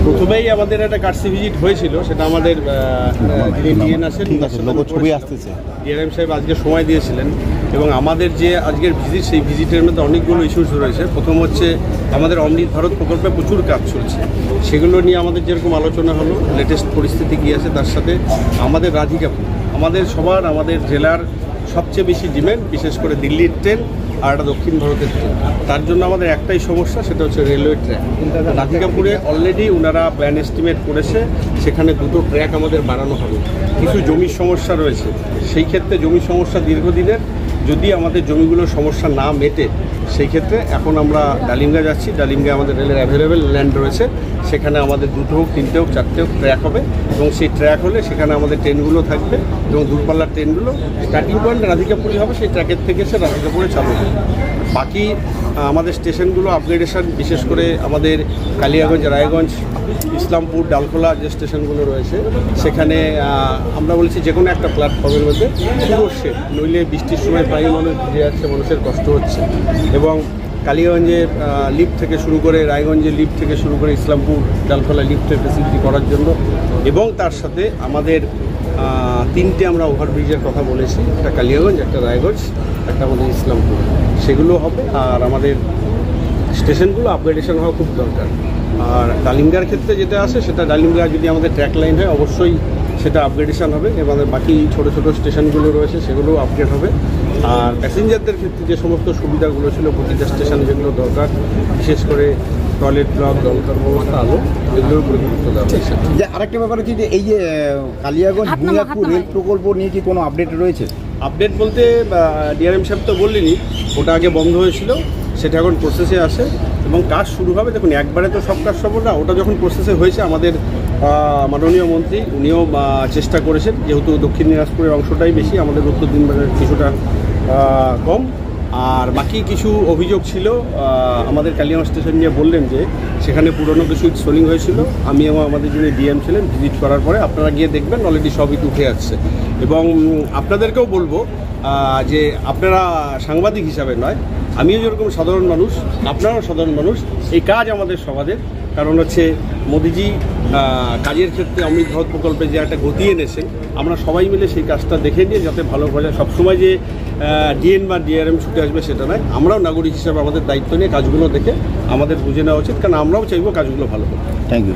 প্রথমেই আমাদের একটা কার্সি ভিজিট হয়েছিল, সেটা আমাদের যিনি ডিএন আছেন ছবি আসতেছে ডিআরএম সাহেব আজকে সময় দিয়েছিলেন, এবং আমাদের যে আজকের ভিজিট সেই ভিজিটের মধ্যে অনেকগুলো ইস্যুস রয়েছে। প্রথম হচ্ছে আমাদের অমৃত ভারত প্রকল্পে প্রচুর কাজ চলছে, সেগুলো নিয়ে আমাদের যেরকম আলোচনা হলো, লেটেস্ট পরিস্থিতি কী আছে, তার সাথে আমাদের রাধিকাপুর আমাদের সবার আমাদের জেলার সবচেয়ে বেশি ডিম্যান্ড, বিশেষ করে দিল্লির ট্রেন আর একটা দক্ষিণ ভারতের ট্রেন। তার জন্য আমাদের একটাই সমস্যা, সেটা হচ্ছে রেলওয়ে ট্র্যাক। রাধিকাপুরে অলরেডি ওনারা প্ল্যান এস্টিমেট করেছে, সেখানে দুটো ট্র্যাক আমাদের বাড়ানো হবে। কিছু জমির সমস্যা রয়েছে, সেই ক্ষেত্রে জমির সমস্যা দীর্ঘদিনের, যদি আমাদের জমিগুলোর সমস্যা না মেটে সেই ক্ষেত্রে এখন আমরা ডালিমগা যাচ্ছি। ডালিমগা আমাদের রেলের অ্যাভেলেবেল ল্যান্ড রয়েছে, সেখানে আমাদের 2টো হোক 3টে হোক 4টে হোক ট্র্যাক হবে, এবং সেই ট্র্যাক হলে সেখানে আমাদের ট্রেনগুলো থাকবে, এবং দূরপাল্লার ট্রেনগুলো স্টার্টিং পয়েন্ট রাধিকাপুরই হবে, সেই ট্র্যাকের থেকে এসে রাধিকাপুরে চালু হবে। বাকি আমাদের স্টেশনগুলো আপগ্রেডেশন, বিশেষ করে আমাদের কালিয়াগঞ্জ, রায়গঞ্জ, ইসলামপুর, ডালখোলা যে স্টেশনগুলো রয়েছে, সেখানে আমরা বলছি যে কোনো একটা প্ল্যাটফর্মের মধ্যে পুরো শেড, নইলে বৃষ্টির সময় প্রায় মানুষ ভিজে যাচ্ছে, মানুষের কষ্ট হচ্ছে। এবং কালিয়াগঞ্জে লিফট থেকে শুরু করে, রায়গঞ্জে লিফট থেকে শুরু করে, ইসলামপুর, ডালখোলা লিফটের ফেসিলিটি করার জন্য, এবং তার সাথে আমাদের 3টে আমরা ওভারব্রিজের কথা বলেছি, একটা কালিয়াগঞ্জ, একটা রায়গঞ্জ, একটা আমাদের ইসলামপুর, সেগুলো হবে। আর আমাদের স্টেশনগুলো আপগ্রেডেশন হওয়া খুব দরকার। আর ডালিমগার ক্ষেত্রে যেটা আছে, সেটা ডালিমগা যদি আমাদের ট্র্যাক লাইন হয় অবশ্যই সেটা আপগ্রেডেশন হবে, এবং বাকি ছোটো ছোটো স্টেশনগুলো রয়েছে সেগুলোও আপগ্রেড হবে। আর প্যাসেঞ্জারদের ক্ষেত্রে যে সমস্ত সুবিধাগুলো ছিল প্রতিটা স্টেশনে যেগুলো দরকার, বিশেষ করে টয়লেট ব্লক, জলকর ব্যবস্থা, আলো, এগুলোর উপরে গুরুত্ব দেওয়া হয়েছে। যে আরেকটা ব্যাপার হচ্ছে যে এই যে কালিয়াগঞ্জ বুনিয়াদপুর রেল প্রকল্প নিয়ে কি কোনো আপডেট রয়েছে? আপডেট বলতে ডিআরএম সাহেব তো বললেনই, ওটা আগে বন্ধ হয়েছিল, সেটা এখন প্রসেসে আসে এবং কাজ শুরু হবে। দেখুন, একবারে তো সব কাজ সম্ভব না, ওটা যখন প্রসেসে হয়েছে আমাদের মাননীয় মন্ত্রী উনিও চেষ্টা করেছেন, যেহেতু দক্ষিণ দিনাজপুরের অংশটাই বেশি, আমাদের উত্তর দিনাজপুরের কিছুটা কম। আর বাকি কিছু অভিযোগ ছিল, আমাদের কালিয়াগঞ্জ স্টেশন নিয়ে বললেন যে সেখানে পুরনো কিছু সোলিং হয়েছিল। আমি এবং আমাদের যিনি ডিএম ছিলেন ভিজিট করার পরে আপনারা গিয়ে দেখবেন অলরেডি সবই উঠে আসছে। এবং আপনাদেরকেও বলবো যে আপনারা সাংবাদিক হিসাবে নয়, আমিও যেরকম সাধারণ মানুষ, আপনারাও সাধারণ মানুষ, এই কাজ আমাদের সবাদের। কারণ হচ্ছে মোদিজি কাজের ক্ষেত্রে অমৃত ভারত প্রকল্পে যে একটা গতি এনেছেন, আমরা সবাই মিলে সেই কাজটা দেখে নিয়ে যাতে ভালো করা যায়। সবসময় যে ডিএন বা ডিআরএম ছুটে আসবে সেটা নয়, আমরাও নাগরিক হিসাবে আমাদের দায়িত্ব নিয়ে কাজগুলো দেখে আমাদের বুঝে নেওয়া উচিত, কারণ আমরাও চাইবো কাজগুলো ভালো হোক। Thank you.